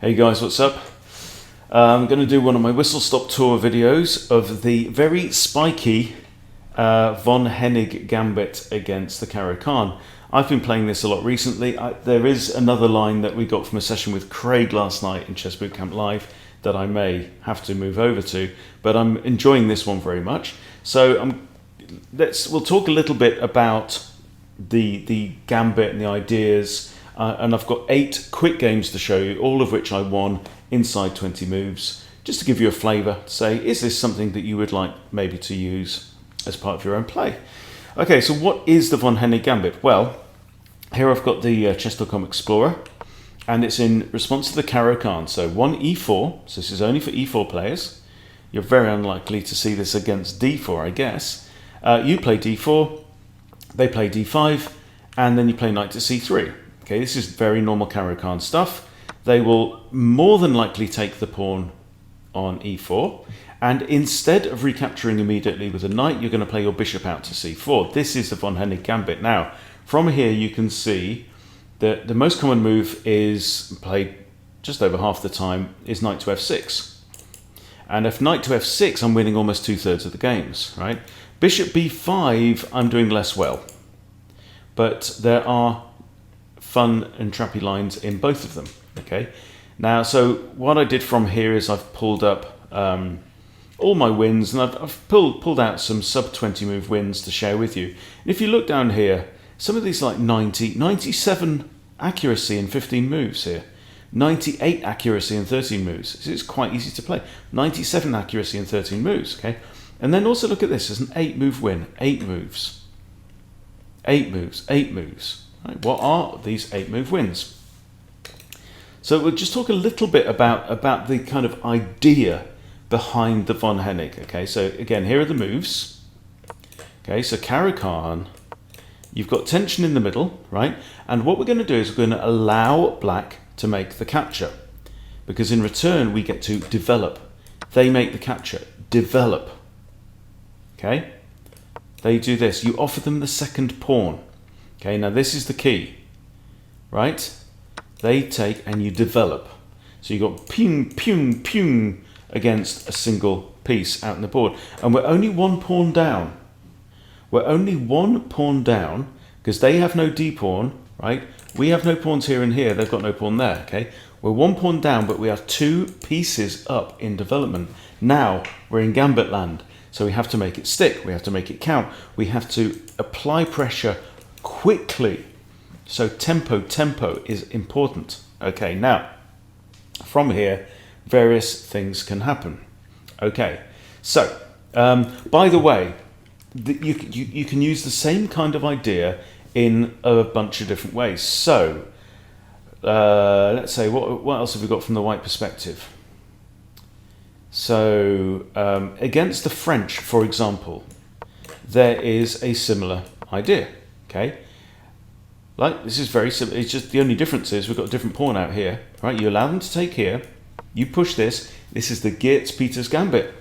Hey guys, what's up? I'm going to do one of my whistle stop tour videos of the very spiky von Hennig Gambit against the Caro-Kann. I've been playing this a lot recently. There is another line that we got from a session with Craig last night in Chess Bootcamp Live that I may have to move over to, but I'm enjoying this one very much. So we'll talk a little bit about the gambit and the ideas. And I've got 8 quick games to show you, all of which I won inside 20 moves, just to give you a flavour, to say, is this something that you would like maybe to use as part of your own play? Okay, so what is the von Hennig Gambit? Well, here I've got the Chess.com Explorer, and it's in response to the Caro-Kann. So 1 e4, so this is only for e4 players. You're very unlikely to see this against d4, I guess. You play d4, they play d5, and then you play knight to c3. Okay, this is very normal Caro-Kann stuff. They will more than likely take the pawn on e4, and instead of recapturing immediately with a knight, you're going to play your bishop out to c4. This is the von Hennig Gambit. Now, from here you can see that the most common move is played just over half the time is knight to f6. And if knight to f6, I'm winning almost 2/3 of the games, right? Bishop b5, I'm doing less well. But there are fun and trappy lines in both of them. Okay, now so what I did from here is I've pulled up all my wins, and I've pulled out some sub 20 move wins to share with you. And if you look down here, some of these like 97 accuracy in 15 moves here, 98 accuracy in 13 moves. It's quite easy to play. 97 accuracy in 13 moves. Okay, and then also look at this as an 8 move win, 8 moves, 8 moves, 8 moves. Right, what are these 8 move wins? So we'll just talk a little bit about the kind of idea behind the von Hennig. Okay, so again, here are the moves. Okay, so Caro-Kann, you've got tension in the middle, right? And what we're going to do is we're going to allow black to make the capture, because in return we get to develop. They make the capture, develop. Okay, they do this. You offer them the second pawn. Okay, now this is the key, right? They take and you develop. So you've got ping, ping, ping against a single piece out on the board. And we're only 1 pawn down. We're only 1 pawn down because they have no d pawn, right? We have no pawns here and here. They've got no pawn there, okay? We're 1 pawn down, but we are 2 pieces up in development. Now we're in gambit land. So we have to make it stick. We have to make it count. We have to apply pressure quickly. So tempo is important. Okay, now from here various things can happen. Okay, so by the way, you can use the same kind of idea in a bunch of different ways. So let's say what else have we got from the white perspective? So against the French, for example, there is a similar idea. Okay, like this is very simple. It's just the only difference is we've got a different pawn out here, right? You allow them to take here, you push this. This is the Geertz-Peters Gambit.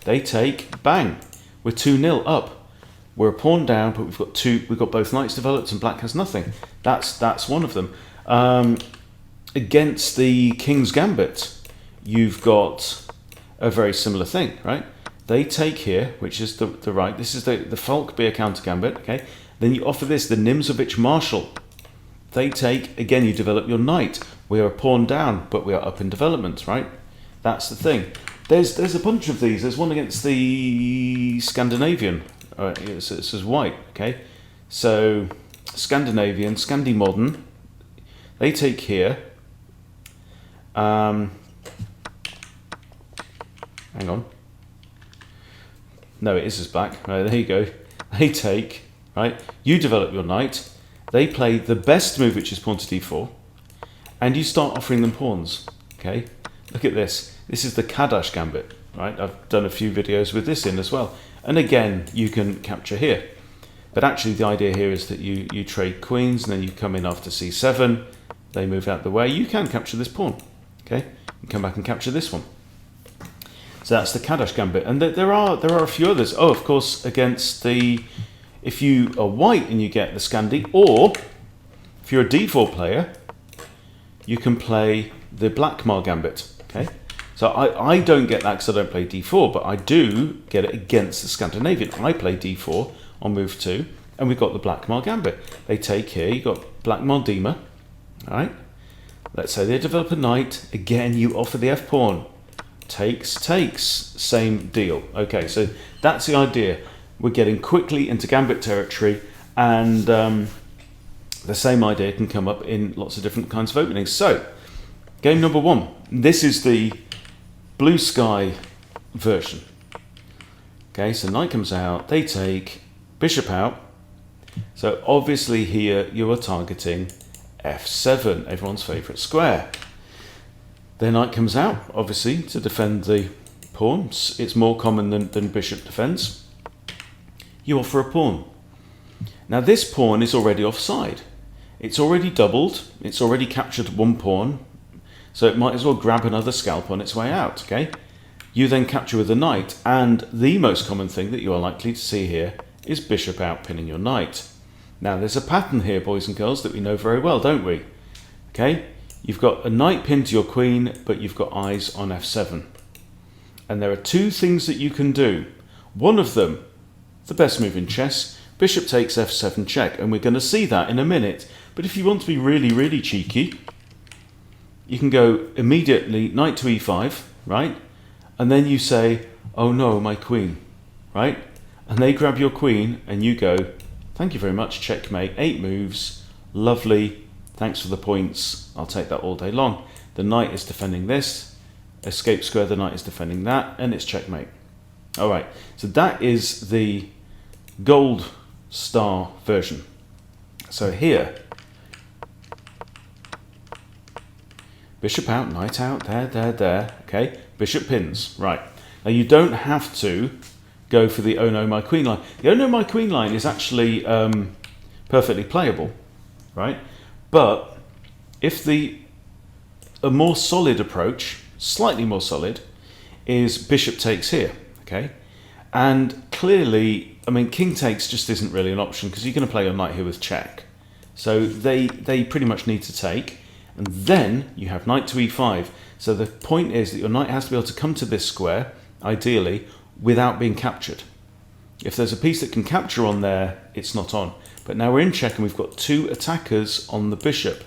They take, bang, we're 2-0 up. We're a pawn down, but we've got both knights developed and black has nothing. That's one of them. Against the King's Gambit, you've got a very similar thing, right? They take here, which is the right. This is the Falk-Beer counter gambit, okay? Then you offer this, the Nimzovich Marshall. They take, again, you develop your knight. We are a pawn down, but we are up in development, right? That's the thing. There's a bunch of these. There's one against the Scandinavian. It says white, okay? So Scandinavian, Scandi Modern. They take here. Hang on. No, it is as black. Right, there you go. They take. Right, you develop your knight, they play the best move, which is pawn to d4, and you start offering them pawns. Okay, look at this. This is the Kadash Gambit, right? I've done a few videos with this in as well. And again, you can capture here. But actually the idea here is that you trade queens, and then you come in after c7, they move out the way. You can capture this pawn, okay? You come back and capture this one. So that's the Kadash Gambit. And there are a few others. Oh, of course, against the... If you are white and you get the Scandi, or if you're a d4 player, you can play the black Gambit. Okay, so I don't get that because I don't play d4, but I do get it against the Scandinavian. I play d4 on move 2, and we've got the black Gambit. They take here. You've got black Dema. All right. Let's say they develop a knight. Again, you offer the f pawn. Takes, same deal. Okay, so that's the idea. We're getting quickly into Gambit territory, and the same idea can come up in lots of different kinds of openings. So, game number 1. This is the blue sky version. Okay, so knight comes out, they take, bishop out. So obviously here you are targeting f7, everyone's favourite square. Their knight comes out, obviously, to defend the pawn. It's more common than bishop defends. You offer a pawn. Now this pawn is already offside. It's already doubled. It's already captured one pawn. So it might as well grab another scalp on its way out, okay? You then capture with a knight, and the most common thing that you are likely to see here is bishop out pinning your knight. Now there's a pattern here, boys and girls, that we know very well, don't we? Okay? You've got a knight pinned to your queen, but you've got eyes on f7. And there are two things that you can do. One of them, the best move in chess, bishop takes f7 check, and we're going to see that in a minute. But if you want to be really, really cheeky, you can go immediately knight to e5, right? And then you say, oh no, my queen, right? And they grab your queen, and you go, thank you very much, checkmate, 8 moves, lovely. Thanks for the points. I'll take that all day long. The knight is defending this. Escape square, the knight is defending that, and it's checkmate. All right, so that is the gold star version. So here, bishop out, knight out, there, okay? Bishop pins, right. Now you don't have to go for the oh no, my queen line. The oh no, my queen line is actually perfectly playable, right? But if a more solid approach, slightly more solid, is bishop takes here, okay? And clearly, I mean, king takes just isn't really an option because you're going to play your knight here with check. So they pretty much need to take. And then you have knight to e5. So the point is that your knight has to be able to come to this square, ideally, without being captured. If there's a piece that can capture on there, it's not on. But now we're in check and we've got 2 attackers on the bishop.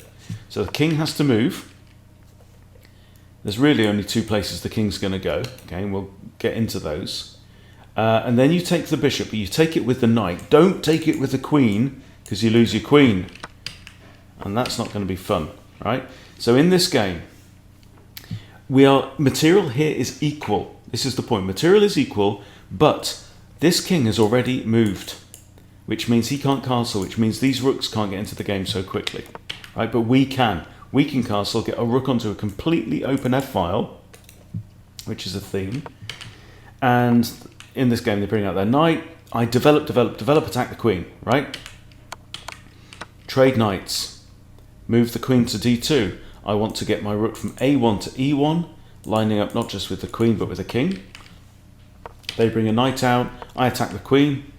So the king has to move. There's really only 2 places the king's going to go. Okay, and we'll get into those. And then you take the bishop, but you take it with the knight. Don't take it with the queen, because you lose your queen. And that's not going to be fun, right? So in this game, material here is equal. This is the point. Material is equal, but this king has already moved, which means he can't castle, which means these rooks can't get into the game so quickly, right? But we can. We can castle, get a rook onto a completely open f-file, which is a theme. And in this game, they bring out their knight. I develop, attack the queen, right? Trade knights. Move the queen to d2. I want to get my rook from a1 to e1, lining up not just with the queen, but with the king. They bring a knight out. I attack the queen.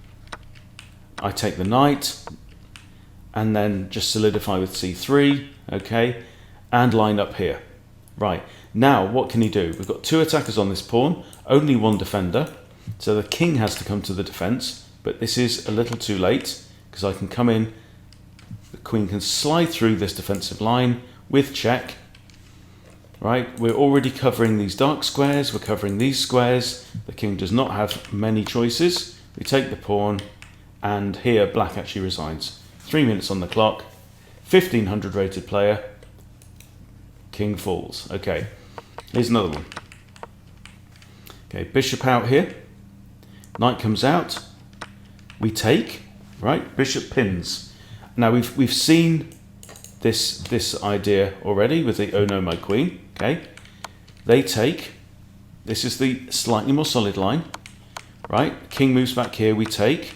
I take the knight, and then just solidify with c3, okay, and line up here. Right, now what can he do? We've got 2 attackers on this pawn, only 1 defender, so the king has to come to the defense, but this is a little too late, because I can come in, the queen can slide through this defensive line with check. Right, we're already covering these dark squares, we're covering these squares, the king does not have many choices. We take the pawn, and here black actually resigns. 3 minutes on the clock, 1500 rated player, king falls. Okay, here's another one. Okay, bishop out here, knight comes out, we take, right, bishop pins. Now we've seen this idea already with the oh no, my queen, okay. They take, this is the slightly more solid line, right, king moves back here, we take,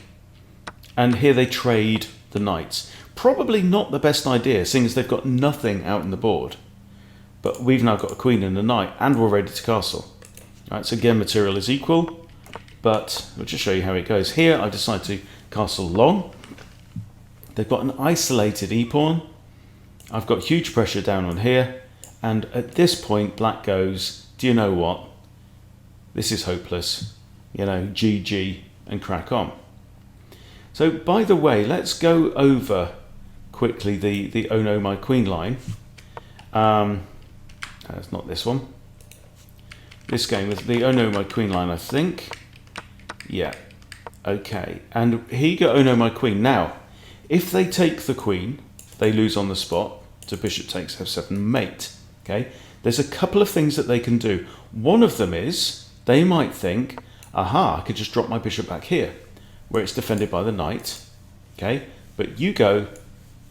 and here they trade the knights. Probably not the best idea, seeing as they've got nothing out in the board. But we've now got a queen and a knight, and we're ready to castle. Right, so again, material is equal, but we'll just show you how it goes. Here, I decide to castle long. They've got an isolated e-pawn. I've got huge pressure down on here, And at this point, black goes, do you know what? This is hopeless. You know, GG, and crack on. So, by the way, let's go over quickly the oh no, my queen line. That's not this one. This game with the oh no, my queen line, I think. Yeah. Okay. And here you go, oh no, my queen. Now, if they take the queen, they lose on the spot. So bishop takes f7 mate. Okay. There's a couple of things that they can do. One of them is they might think, aha, I could just drop my bishop back here, where it's defended by the knight. Okay. But you go,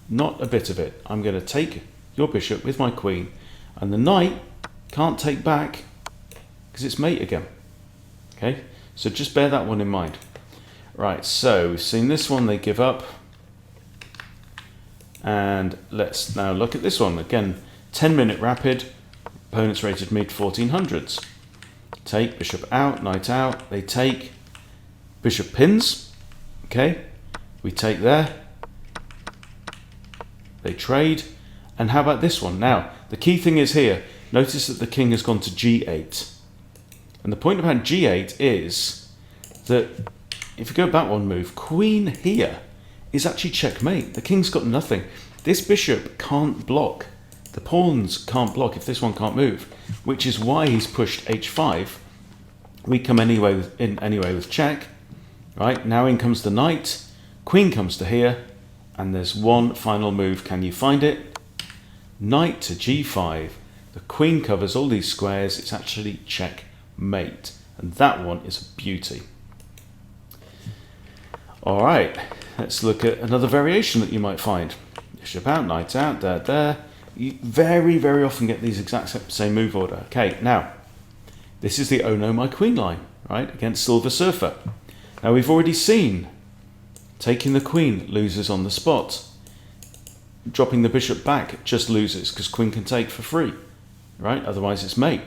not a bit of it. I'm going to take your bishop with my queen, and the knight can't take back because it's mate again. Okay. So just bear that one in mind. Right, so we've seen this one, they give up. And let's now look at this one. Again, 10-minute rapid, opponents rated mid-1400s. Take, bishop out, knight out, they take, bishop pins, okay, we take there, they trade, and how about this one? Now, the key thing is here, notice that the king has gone to g8. And the point about g8 is that if you go back one move, queen here is actually checkmate. The king's got nothing. This bishop can't block. The pawns can't block if this one can't move, which is why he's pushed h5. We come anyway with check. Right, now in comes the knight. Queen comes to here, and there's one final move. Can you find it? Knight to g5. The queen covers all these squares. It's actually checkmate. And that one is a beauty. All right, let's look at another variation that you might find. Bishop out, knight out, there. You very, very often get these exact same move order. Okay, now, this is the oh no, my queen line, right, against Silver Surfer. Now, we've already seen taking the queen loses on the spot. Dropping the bishop back just loses because queen can take for free, right? Otherwise, it's mate.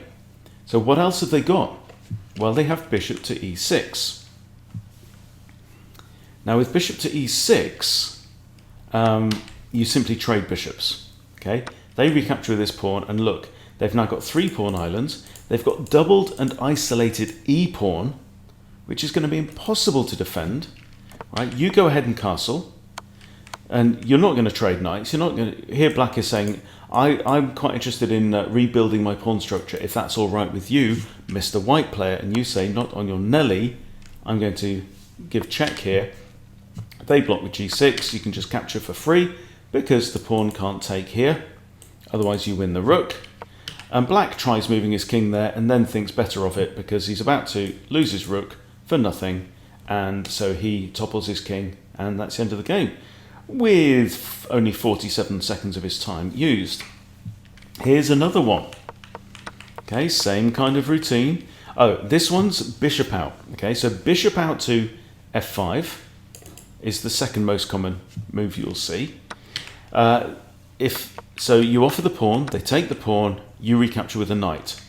So what else have they got? Well, they have bishop to e6. Now with bishop to e6, you simply trade bishops, okay? They recapture this pawn, and look, they've now got 3 pawn islands. They've got doubled and isolated e-pawn, which is going to be impossible to defend, right? You go ahead and castle, and you're not going to trade knights. You're not going to. Here black is saying, I'm quite interested in rebuilding my pawn structure, if that's all right with you, Mr. White player, and you say, not on your Nelly, I'm going to give check here. They block with g6, you can just capture for free because the pawn can't take here, otherwise you win the rook. And black tries moving his king there and then thinks better of it because he's about to lose his rook for nothing, and so he topples his king, and that's the end of the game with only 47 seconds of his time used. Here's another one. Okay, same kind of routine. Oh, this one's bishop out. Okay, so bishop out to f5 is the second most common move you'll see. So you offer the pawn, they take the pawn, you recapture with a knight.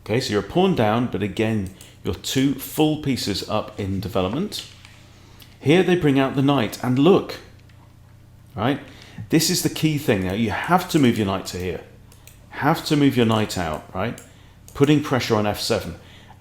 Okay, so you're a pawn down, but again, you're 2 full pieces up in development. Here they bring out the knight, and look, right? This is the key thing. Now you have to move your knight to here. Have to move your knight out, right? Putting pressure on f7.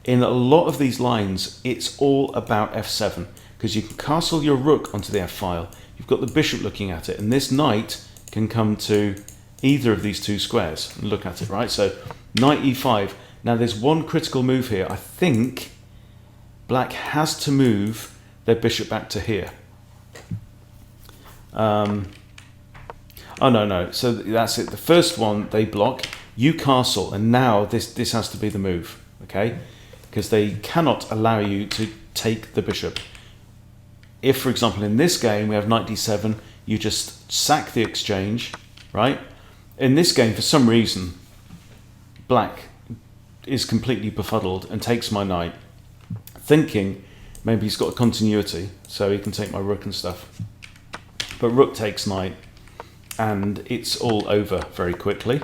In a lot of these lines, it's all about f7. Because you can castle your rook onto the f-file, you've got the bishop looking at it, and this knight can come to either of these 2 squares and look at it, right? So knight e5. Now there's one critical move here. I think black has to move their bishop back to here. Oh no, so that's it. The first one they block, you castle, and now this has to be the move, okay? Because they cannot allow you to take the bishop. If, for example, in this game we have knight d7, you just sack the exchange, right? In this game, for some reason, black is completely befuddled and takes my knight, thinking maybe he's got a continuity, so he can take my rook and stuff. But rook takes knight, and it's all over very quickly.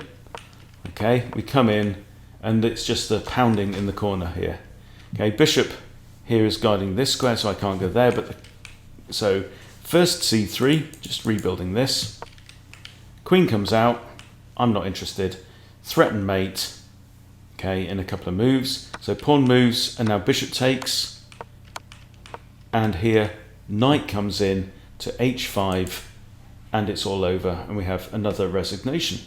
Okay, we come in, and it's just a pounding in the corner here. Okay, bishop here is guarding this square, so I can't go there, but so first c3, just rebuilding this. Queen comes out, I'm not interested. threaten mate, okay, in a couple of moves. So pawn moves, and now bishop takes, and here knight comes in to h5, and it's all over, and we have another resignation.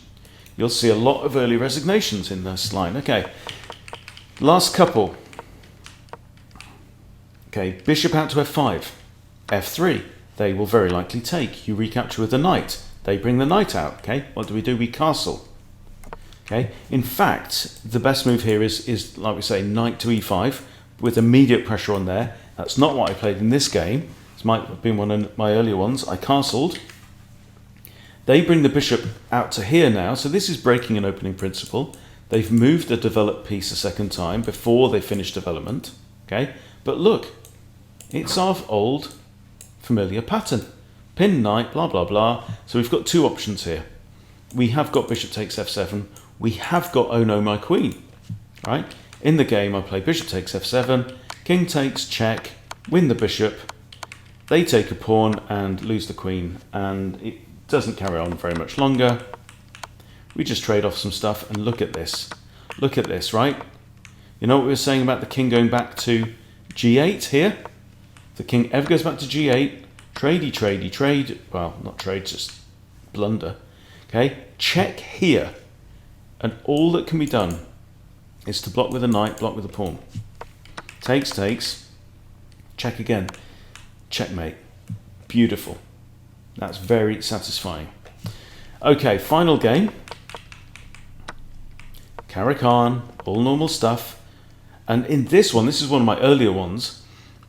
You'll see a lot of early resignations in this line. Okay, last couple. Okay, bishop out to f5, f3. They will very likely take. You recapture with the knight. They bring the knight out. Okay, what do? We castle. Okay, in fact, the best move here is like we say, knight to e5 with immediate pressure on there. That's not what I played in this game. This might have been one of my earlier ones. I castled. They bring the bishop out to here now, so this is breaking an opening principle. They've moved a developed piece a second time before they finish development. Okay, but look, it's our old familiar pattern. Pin knight, blah, blah, blah. So we've got two options here. We have got bishop takes f7. We have got oh no, my queen. Right? In the game, I play bishop takes f7, king takes, check, win the bishop. They take a pawn and lose the queen, and it doesn't carry on very much longer. We just trade off some stuff, and look at this. Look at this, right? You know what we were saying about the king going back to g8 here? If the king ever goes back to g8, trade, well, not trade, just blunder. Okay, check here. And all that can be done is to block with a knight, block with a pawn. Takes, check again. Checkmate. Beautiful. That's very satisfying. Okay, final game. Caro-Kann, all normal stuff. And in this one, this is one of my earlier ones.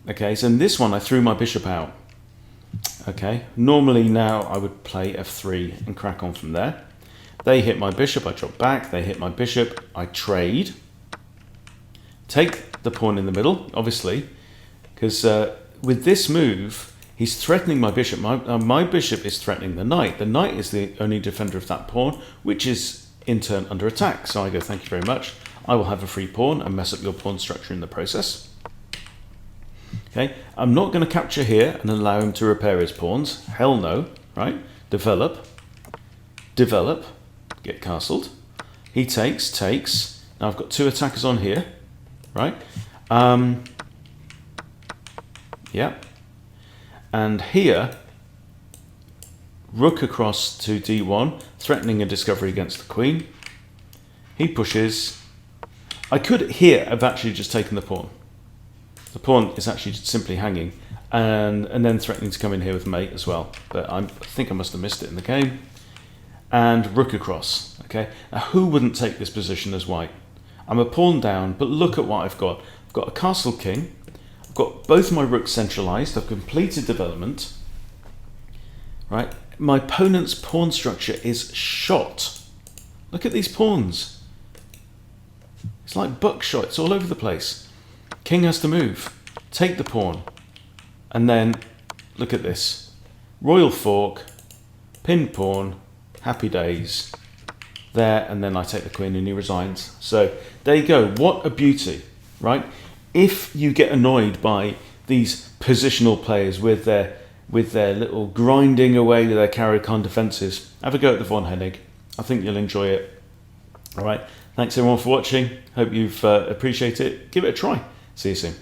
Okay, so in this one, I threw my bishop out. Okay, normally now I would play f3 and crack on from there. They hit my bishop, I drop back. They hit my bishop, I trade. Take the pawn in the middle, obviously, because with this move, he's threatening my bishop. My bishop is threatening the knight. The knight is the only defender of that pawn, which is in turn under attack. So I go, thank you very much. I will have a free pawn and mess up your pawn structure in the process. Okay, I'm not going to capture here and allow him to repair his pawns. Hell no, right? Develop, get castled. He takes. Now I've got two attackers on here, right? Yeah. And here, rook across to d1, threatening a discovery against the queen. He pushes. I could here have actually just taken the pawn. The pawn is actually simply hanging, and then threatening to come in here with mate as well. But I think I must have missed it in the game. And rook across. Okay. Now who wouldn't take this position as white? I'm a pawn down, but look at what I've got. I've got a castle king. I've got both my rooks centralized. I've completed development. Right. My opponent's pawn structure is shot. Look at these pawns. It's like buckshot. It's all over the place. King has to move, take the pawn, and then look at this. Royal fork, pin pawn, happy days. There, and then I take the queen and he resigns. So there you go. What a beauty, right? If you get annoyed by these positional players with their little grinding away to their Caro-Kann defences, have a go at the Von Hennig. I think you'll enjoy it. All right. Thanks everyone for watching. Hope you've appreciated it. Give it a try. See you soon.